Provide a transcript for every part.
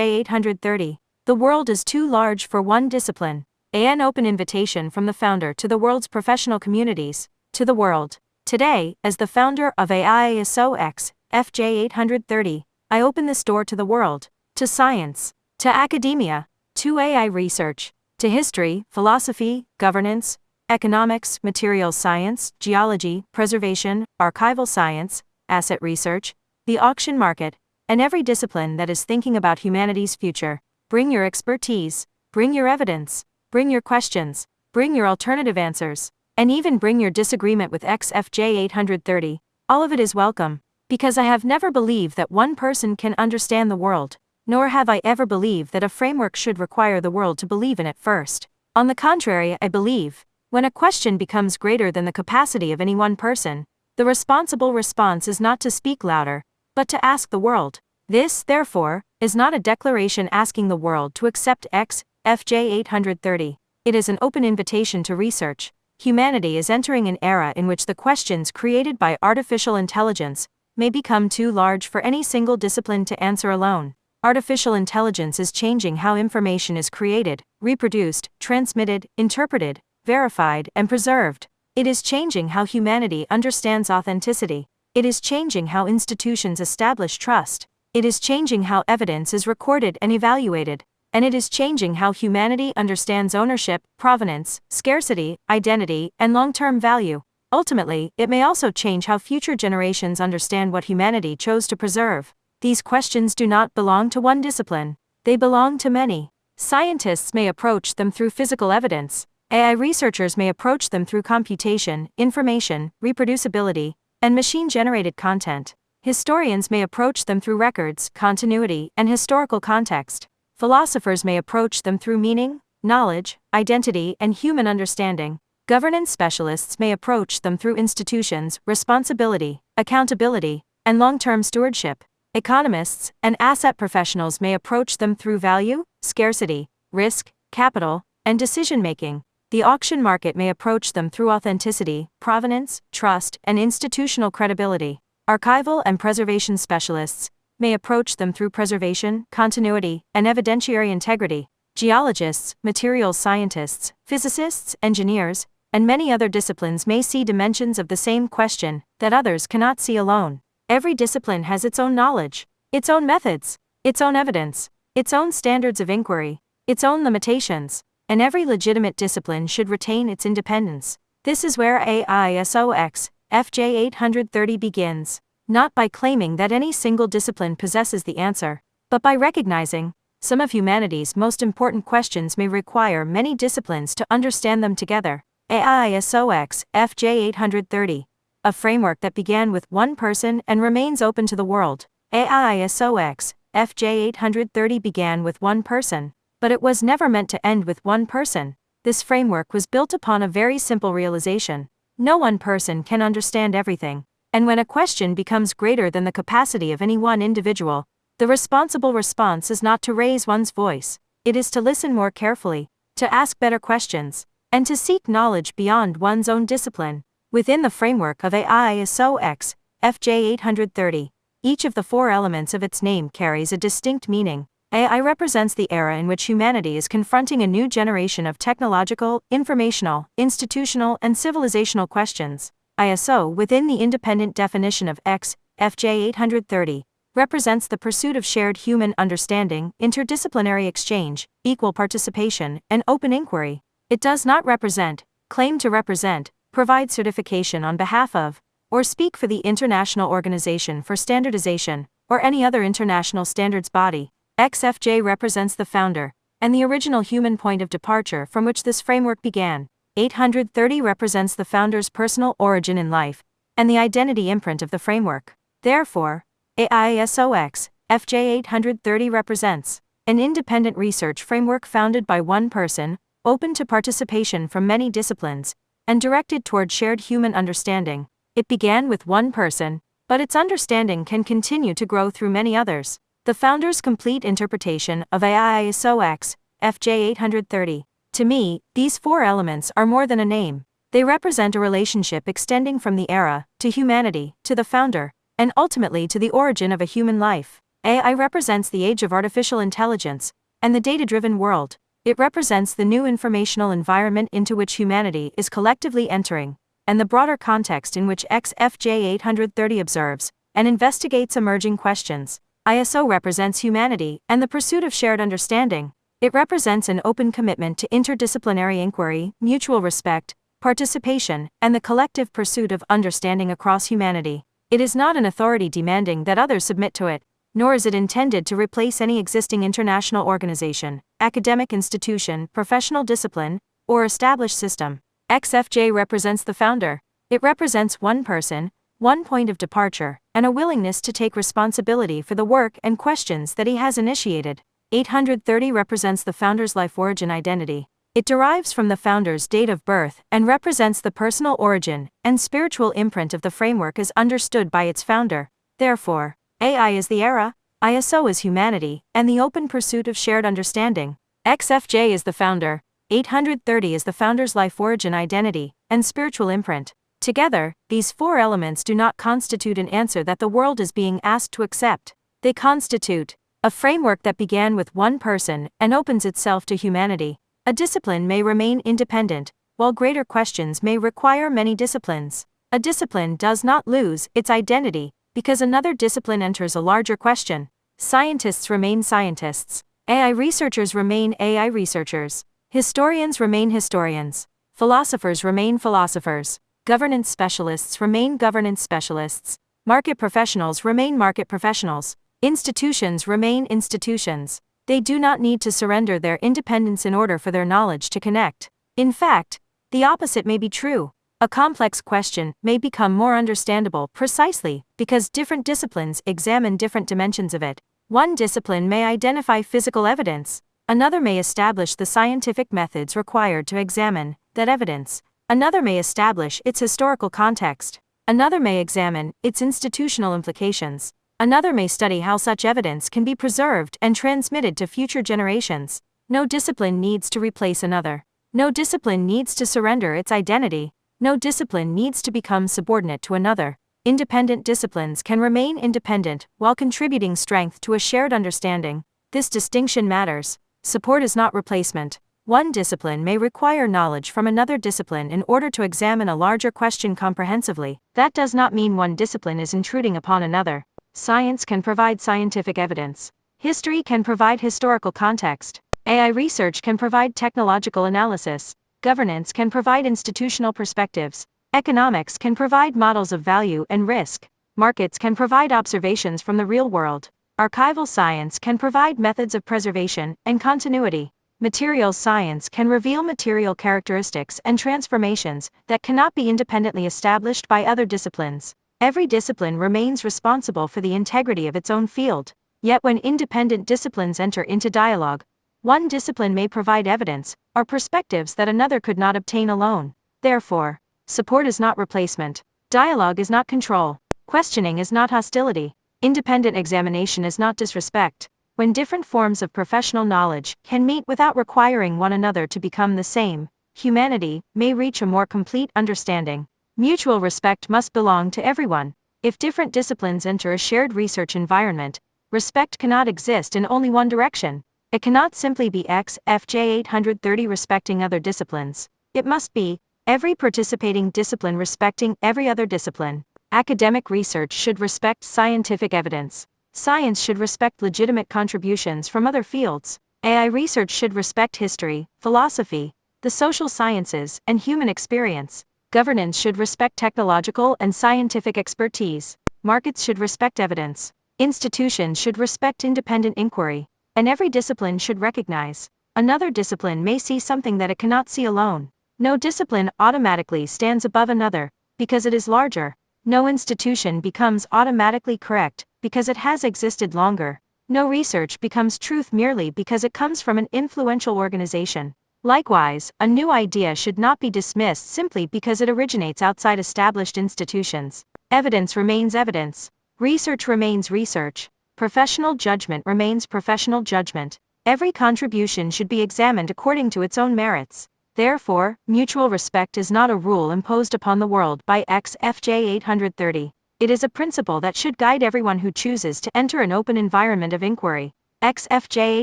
830. The world is too large for one discipline. An open invitation from the founder to the world's professional communities, to the world. Today, as the founder of AISOX, FJ830, I open this door to the world, to science, to academia, to AI research, to history, philosophy, governance, economics, materials science, geology, preservation, archival science, asset research, the auction market, and every discipline that is thinking about humanity's future. Bring your expertise, bring your evidence, bring your questions, bring your alternative answers, and even bring your disagreement with XFJ830. All of it is welcome, because I have never believed that one person can understand the world, nor have I ever believed that a framework should require the world to believe in it first. On the contrary, I believe, when a question becomes greater than the capacity of any one person, the responsible response is not to speak louder, but to ask the world. This, therefore, is not a declaration asking the world to accept XFJ830. It is an open invitation to research. Humanity is entering an era in which the questions created by artificial intelligence may become too large for any single discipline to answer alone. Artificial intelligence is changing how information is created, reproduced, transmitted, interpreted, verified, and preserved. It is changing how humanity understands authenticity. It is changing how institutions establish trust. It is changing how evidence is recorded and evaluated. And it is changing how humanity understands ownership, provenance, scarcity, identity, and long-term value. Ultimately, it may also change how future generations understand what humanity chose to preserve. These questions do not belong to one discipline. They belong to many. Scientists may approach them through physical evidence. AI researchers may approach them through computation, information, reproducibility, and machine-generated content. Historians may approach them through records, continuity, and historical context. Philosophers may approach them through meaning, knowledge, identity, and human understanding. Governance specialists may approach them through institutions, responsibility, accountability, and long-term stewardship. Economists and asset professionals may approach them through value, scarcity, risk, capital, and decision-making. The auction market may approach them through authenticity, provenance, trust, and institutional credibility. Archival and preservation specialists may approach them through preservation, continuity, and evidentiary integrity. Geologists, materials scientists, physicists, engineers, and many other disciplines may see dimensions of the same question that others cannot see alone. Every discipline has its own knowledge, its own methods, its own evidence, its own standards of inquiry, its own limitations, and every legitimate discipline should retain its independence. This is where AISOX, FJ830 begins, not by claiming that any single discipline possesses the answer, but by recognizing some of humanity's most important questions may require many disciplines to understand them together. AISOX, FJ830. A framework that began with one person and remains open to the world. AISOX, FJ830 began with one person, but it was never meant to end with one person. This framework was built upon a very simple realization. No one person can understand everything, and when a question becomes greater than the capacity of any one individual, the responsible response is not to raise one's voice, it is to listen more carefully, to ask better questions, and to seek knowledge beyond one's own discipline. Within the framework of AISOX, FJ830, each of the four elements of its name carries a distinct meaning. AI represents the era in which humanity is confronting a new generation of technological, informational, institutional, and civilizational questions. ISO, within the independent definition of FJ830, represents the pursuit of shared human understanding, interdisciplinary exchange, equal participation, and open inquiry. It does not represent, claim to represent, provide certification on behalf of, or speak for the International Organization for Standardization, or any other international standards body. XFJ represents the founder, and the original human point of departure from which this framework began. 830 represents the founder's personal origin in life, and the identity imprint of the framework. Therefore, AISOX, FJ830 represents an independent research framework founded by one person, open to participation from many disciplines, and directed toward shared human understanding. It began with one person, but its understanding can continue to grow through many others. The founder's complete interpretation of AISOX, FJ830. To me, these four elements are more than a name. They represent a relationship extending from the era, to humanity, to the founder, and ultimately to the origin of a human life. AI represents the age of artificial intelligence and the data-driven world. It represents the new informational environment into which humanity is collectively entering, and the broader context in which XFJ 830 observes and investigates emerging questions. ISO represents humanity and the pursuit of shared understanding. It represents an open commitment to interdisciplinary inquiry, mutual respect, participation, and the collective pursuit of understanding across humanity. It is not an authority demanding that others submit to it, nor is it intended to replace any existing international organization, academic institution, professional discipline, or established system. XFJ represents the founder. It represents one person, one point of departure, and a willingness to take responsibility for the work and questions that he has initiated. 830 represents the founder's life origin identity. It derives from the founder's date of birth and represents the personal origin and spiritual imprint of the framework as understood by its founder. Therefore, AI is the era, ISO is humanity, and the open pursuit of shared understanding. XFJ is the founder, 830 is the founder's life origin identity and spiritual imprint. Together, these four elements do not constitute an answer that the world is being asked to accept. They constitute a framework that began with one person and opens itself to humanity. A discipline may remain independent, while greater questions may require many disciplines. A discipline does not lose its identity because another discipline enters a larger question. Scientists remain scientists. AI researchers remain AI researchers. Historians remain historians. Philosophers remain philosophers. Governance specialists remain governance specialists. Market professionals remain market professionals. Institutions remain institutions. They do not need to surrender their independence in order for their knowledge to connect. In fact, the opposite may be true. A complex question may become more understandable precisely because different disciplines examine different dimensions of it. One discipline may identify physical evidence, another may establish the scientific methods required to examine that evidence, another may establish its historical context, another may examine its institutional implications, another may study how such evidence can be preserved and transmitted to future generations. No discipline needs to replace another. No discipline needs to surrender its identity. No discipline needs to become subordinate to another. Independent disciplines can remain independent while contributing strength to a shared understanding. This distinction matters. Support is not replacement. One discipline may require knowledge from another discipline in order to examine a larger question comprehensively. That does not mean one discipline is intruding upon another. Science can provide scientific evidence. History can provide historical context. AI research can provide technological analysis. Governance can provide institutional perspectives. Economics can provide models of value and risk. Markets can provide observations from the real world. Archival science can provide methods of preservation and continuity. Materials science can reveal material characteristics and transformations that cannot be independently established by other disciplines. Every discipline remains responsible for the integrity of its own field. Yet when independent disciplines enter into dialogue, one discipline may provide evidence or perspectives that another could not obtain alone. Therefore, support is not replacement. Dialogue is not control. Questioning is not hostility. Independent examination is not disrespect. When different forms of professional knowledge can meet without requiring one another to become the same, humanity may reach a more complete understanding. Mutual respect must belong to everyone. If different disciplines enter a shared research environment, respect cannot exist in only one direction. It cannot simply be XFJ 830 respecting other disciplines. It must be every participating discipline respecting every other discipline. Academic research should respect scientific evidence. Science should respect legitimate contributions from other fields. AI research should respect history, philosophy, the social sciences, and human experience. Governance should respect technological and scientific expertise. Markets should respect evidence. Institutions should respect independent inquiry. And every discipline should recognize another discipline may see something that it cannot see alone. No discipline automatically stands above another because it is larger. No institution becomes automatically correct because it has existed longer. No research becomes truth merely because it comes from an influential organization. Likewise, a new idea should not be dismissed simply because it originates outside established institutions. Evidence remains evidence. Research remains research. Professional judgment remains professional judgment. Every contribution should be examined according to its own merits. Therefore, mutual respect is not a rule imposed upon the world by XFJ 830. It is a principle that should guide everyone who chooses to enter an open environment of inquiry. XFJ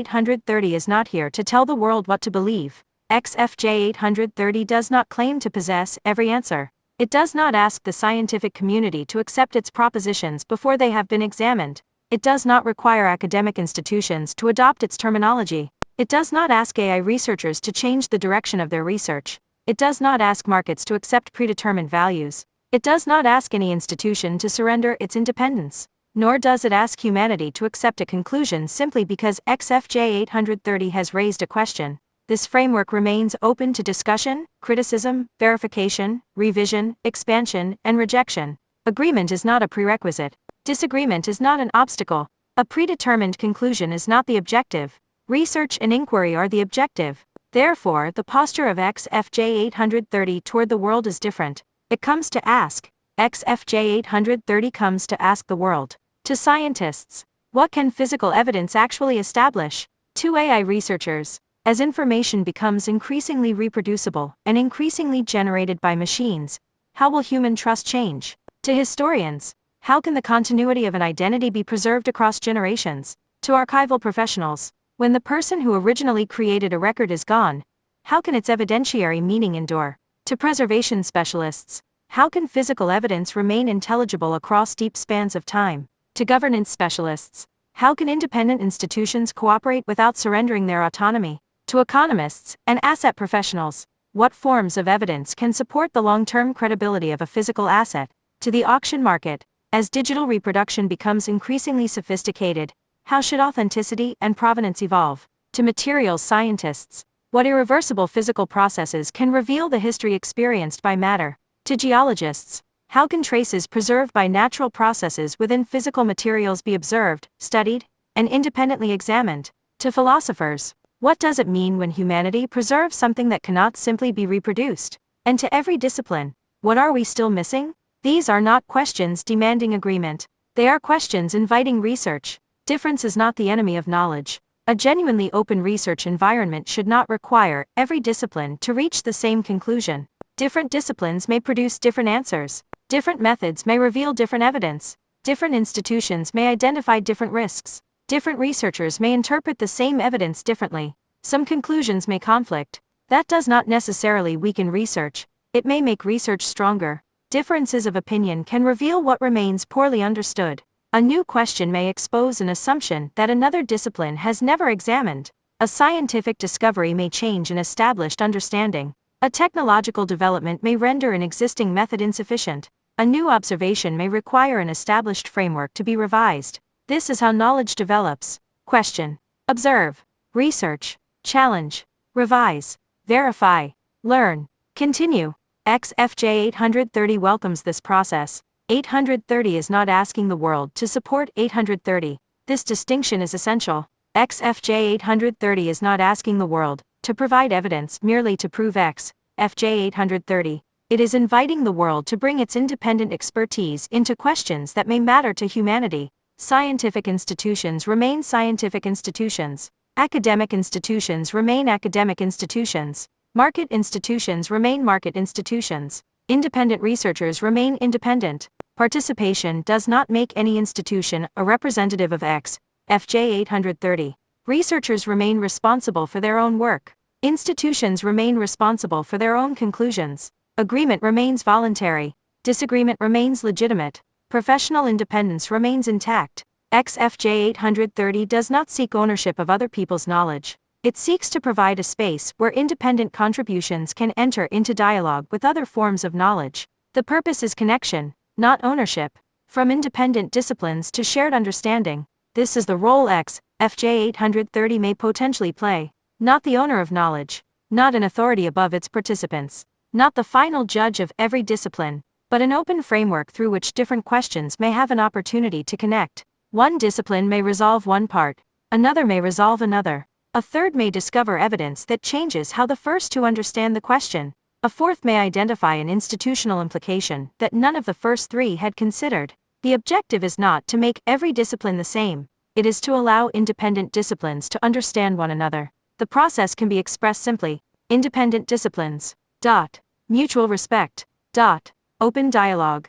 830 is not here to tell the world what to believe. XFJ 830 does not claim to possess every answer. It does not ask the scientific community to accept its propositions before they have been examined. It does not require academic institutions to adopt its terminology. It does not ask AI researchers to change the direction of their research. It does not ask markets to accept predetermined values. It does not ask any institution to surrender its independence. Nor does it ask humanity to accept a conclusion simply because XFJ 830 has raised a question. This framework remains open to discussion, criticism, verification, revision, expansion, and rejection. Agreement is not a prerequisite. Disagreement is not an obstacle. A predetermined conclusion is not the objective. Research and inquiry are the objective. Therefore, the posture of XFJ 830 toward the world is different. It comes to ask. XFJ 830 comes to ask the world. To scientists, what can physical evidence actually establish? To AI researchers, as information becomes increasingly reproducible and increasingly generated by machines, how will human trust change? To historians, how can the continuity of an identity be preserved across generations? To archival professionals, when the person who originally created a record is gone, how can its evidentiary meaning endure? To preservation specialists, how can physical evidence remain intelligible across deep spans of time? To governance specialists, how can independent institutions cooperate without surrendering their autonomy? To economists and asset professionals, what forms of evidence can support the long-term credibility of a physical asset? To the auction market, as digital reproduction becomes increasingly sophisticated, how should authenticity and provenance evolve? To materials scientists, what irreversible physical processes can reveal the history experienced by matter? To geologists, how can traces preserved by natural processes within physical materials be observed, studied, and independently examined? To philosophers, what does it mean when humanity preserves something that cannot simply be reproduced? And to every discipline, what are we still missing? These are not questions demanding agreement. They are questions inviting research. Difference is not the enemy of knowledge. A genuinely open research environment should not require every discipline to reach the same conclusion. Different disciplines may produce different answers. Different methods may reveal different evidence. Different institutions may identify different risks. Different researchers may interpret the same evidence differently. Some conclusions may conflict. That does not necessarily weaken research. It may make research stronger. Differences of opinion can reveal what remains poorly understood. A new question may expose an assumption that another discipline has never examined. A scientific discovery may change an established understanding. A technological development may render an existing method insufficient. A new observation may require an established framework to be revised. This is how knowledge develops. Question. Observe. Research. Challenge. Revise. Verify. Learn. Continue. XFJ 830 welcomes this process. 830 is not asking the world to support 830. This distinction is essential. XFJ 830 is not asking the world to provide evidence merely to prove XFJ 830. It is inviting the world to bring its independent expertise into questions that may matter to humanity. Scientific institutions remain scientific institutions. Academic institutions remain academic institutions. Market institutions remain market institutions. Independent researchers remain independent. Participation does not make any institution a representative of XFJ 830. Researchers remain responsible for their own work. Institutions remain responsible for their own conclusions. Agreement remains voluntary. Disagreement remains legitimate. Professional independence remains intact. XFJ 830 does not seek ownership of other people's knowledge. It seeks to provide a space where independent contributions can enter into dialogue with other forms of knowledge. The purpose is connection, not ownership. From independent disciplines to shared understanding, this is the role XFJ 830 may potentially play. Not the owner of knowledge, not an authority above its participants, not the final judge of every discipline, but an open framework through which different questions may have an opportunity to connect. One discipline may resolve one part, another may resolve another. A third may discover evidence that changes how the first two understand the question. A fourth may identify an institutional implication that none of the first three had considered. The objective is not to make every discipline the same. It is to allow independent disciplines to understand one another. The process can be expressed simply. Independent disciplines. Mutual respect. Open dialogue.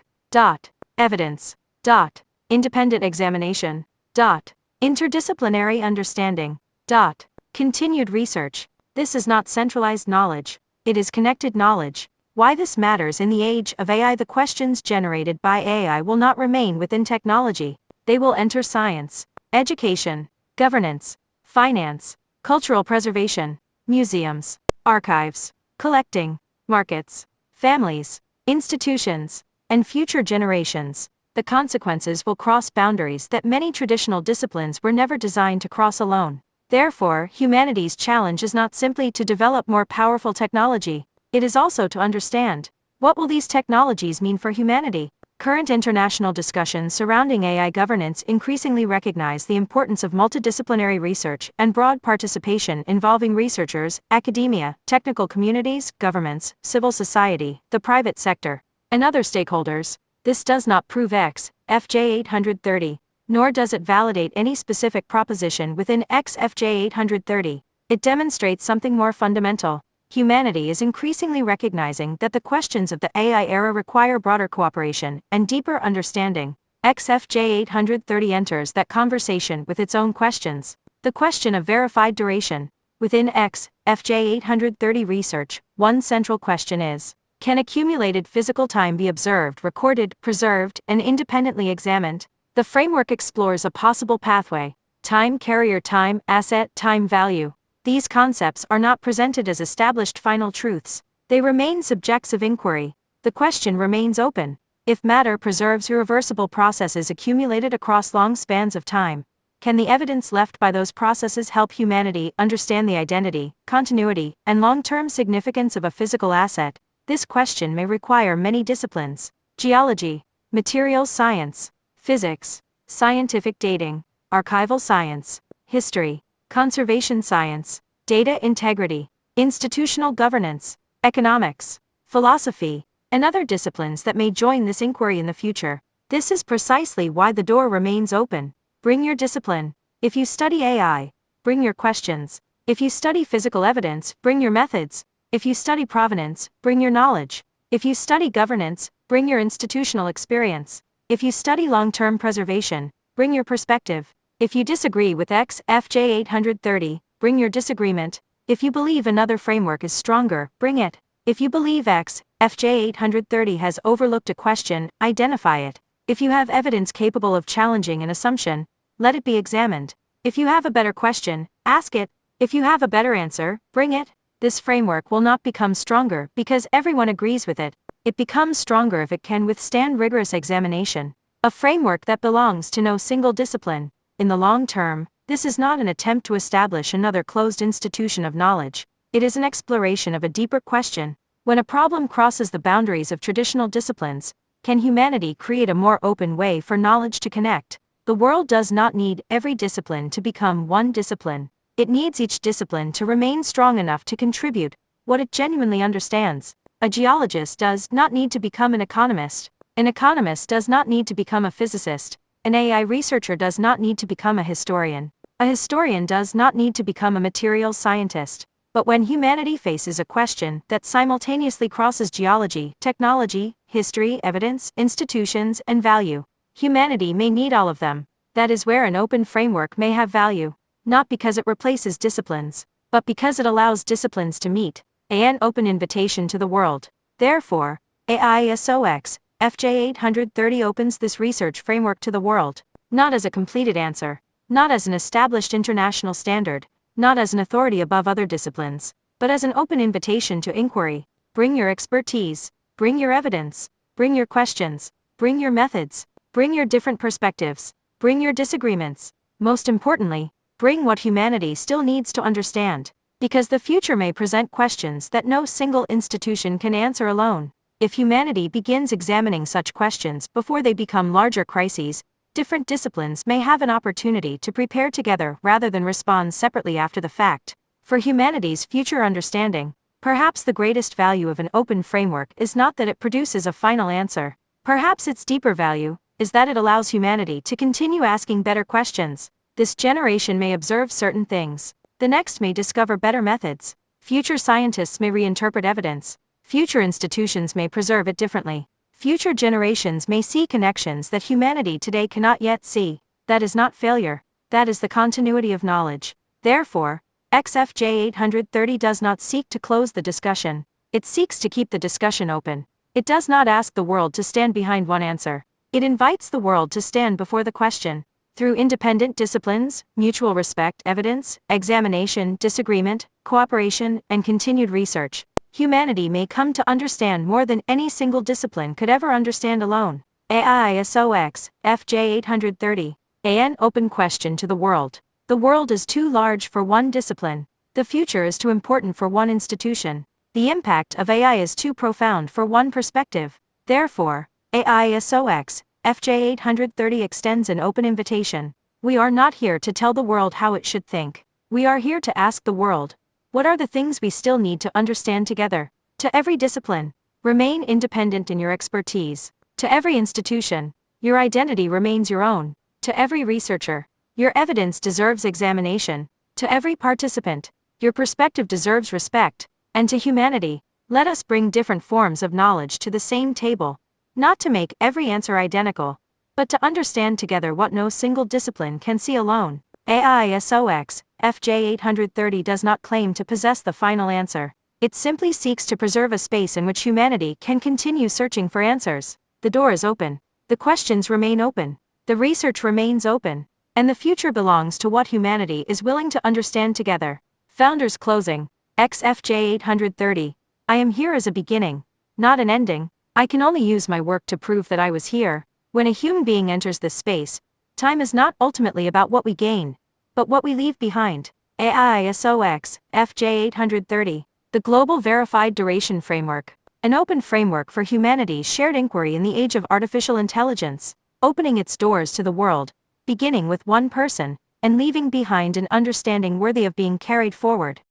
Evidence. Dot. Independent examination. Dot. Interdisciplinary understanding. Dot. Continued research. This is not centralized knowledge. It is connected knowledge. Why this matters in the age of AI. The questions generated by AI will not remain within technology. They will enter science, education, governance, finance, cultural preservation, museums, archives, collecting, markets, families, institutions, and future generations. The consequences will cross boundaries that many traditional disciplines were never designed to cross alone. Therefore, humanity's challenge is not simply to develop more powerful technology, it is also to understand what will these technologies mean for humanity. Current international discussions surrounding AI governance increasingly recognize the importance of multidisciplinary research and broad participation involving researchers, academia, technical communities, governments, civil society, the private sector, and other stakeholders. This does not prove XFJ 830, nor does it validate any specific proposition within XFJ 830. It demonstrates something more fundamental. Humanity is increasingly recognizing that the questions of the AI era require broader cooperation and deeper understanding. XFJ 830 enters that conversation with its own questions. The question of verified duration. Within XFJ 830 research, one central question is, can accumulated physical time be observed, recorded, preserved, and independently examined? The framework explores a possible pathway: time carrier, time asset, time value. These concepts are not presented as established final truths. They remain subjects of inquiry. The question remains open. If matter preserves irreversible processes accumulated across long spans of time, can the evidence left by those processes help humanity understand the identity, continuity, and long-term significance of a physical asset? This question may require many disciplines: geology, materials science, physics, scientific dating, archival science, history, conservation science, data integrity, institutional governance, economics, philosophy, and other disciplines that may join this inquiry in the future. This is precisely why the door remains open. Bring your discipline. If you study AI, bring your questions. If you study physical evidence, bring your methods. If you study provenance, bring your knowledge. If you study governance, bring your institutional experience. If you study long-term preservation, bring your perspective. If you disagree with XFJ 830, bring your disagreement. If you believe another framework is stronger, bring it. If you believe XFJ 830 has overlooked a question, identify it. If you have evidence capable of challenging an assumption, let it be examined. If you have a better question, ask it. If you have a better answer, bring it. This framework will not become stronger because everyone agrees with it. It becomes stronger if it can withstand rigorous examination. A framework that belongs to no single discipline. In the long term, this is not an attempt to establish another closed institution of knowledge. It is an exploration of a deeper question. When a problem crosses the boundaries of traditional disciplines, can humanity create a more open way for knowledge to connect? The world does not need every discipline to become one discipline. It needs each discipline to remain strong enough to contribute what it genuinely understands. A geologist does not need to become an economist. An economist does not need to become a physicist. An AI researcher does not need to become a historian. A historian does not need to become a materials scientist. But when humanity faces a question that simultaneously crosses geology, technology, history, evidence, institutions, and value, humanity may need all of them. That is where an open framework may have value, not because it replaces disciplines, but because it allows disciplines to meet. An open invitation to the world. Therefore, AISOX FJ 830 opens this research framework to the world, not as a completed answer, not as an established international standard, not as an authority above other disciplines, but as an open invitation to inquiry. Bring your expertise, bring your evidence, bring your questions, bring your methods, bring your different perspectives, bring your disagreements. Most importantly, bring what humanity still needs to understand, because the future may present questions that no single institution can answer alone. If humanity begins examining such questions before they become larger crises, different disciplines may have an opportunity to prepare together rather than respond separately after the fact. For humanity's future understanding, perhaps the greatest value of an open framework is not that it produces a final answer. Perhaps its deeper value is that it allows humanity to continue asking better questions. This generation may observe certain things. The next may discover better methods. Future scientists may reinterpret evidence. Future institutions may preserve it differently. Future generations may see connections that humanity today cannot yet see. That is not failure, that is the continuity of knowledge. Therefore, XFJ 830 does not seek to close the discussion, it seeks to keep the discussion open. It does not ask the world to stand behind one answer. It invites the world to stand before the question. Through independent disciplines, mutual respect, evidence, examination, disagreement, cooperation, and continued research, humanity may come to understand more than any single discipline could ever understand alone. AISOX, FJ 830. An open question to the world. The world is too large for one discipline. The future is too important for one institution. The impact of AI is too profound for one perspective. Therefore, AISOX, FJ 830 extends an open invitation. We are not here to tell the world how it should think. We are here to ask the world, what are the things we still need to understand together? To every discipline, remain independent in your expertise. To every institution, your identity remains your own. To every researcher, your evidence deserves examination. To every participant, your perspective deserves respect. And to humanity, let us bring different forms of knowledge to the same table. Not to make every answer identical, but to understand together what no single discipline can see alone. AISOX, FJ 830 does not claim to possess the final answer. It simply seeks to preserve a space in which humanity can continue searching for answers. The door is open. The questions remain open. The research remains open. And the future belongs to what humanity is willing to understand together. Founders closing. XFJ 830. I am here as a beginning, not an ending. I can only use my work to prove that I was here. When a human being enters this space, time is not ultimately about what we gain, but what we leave behind. AISOX, FJ 830. The Global Verified Duration Framework. An open framework for humanity's shared inquiry in the age of artificial intelligence, opening its doors to the world, beginning with one person, and leaving behind an understanding worthy of being carried forward.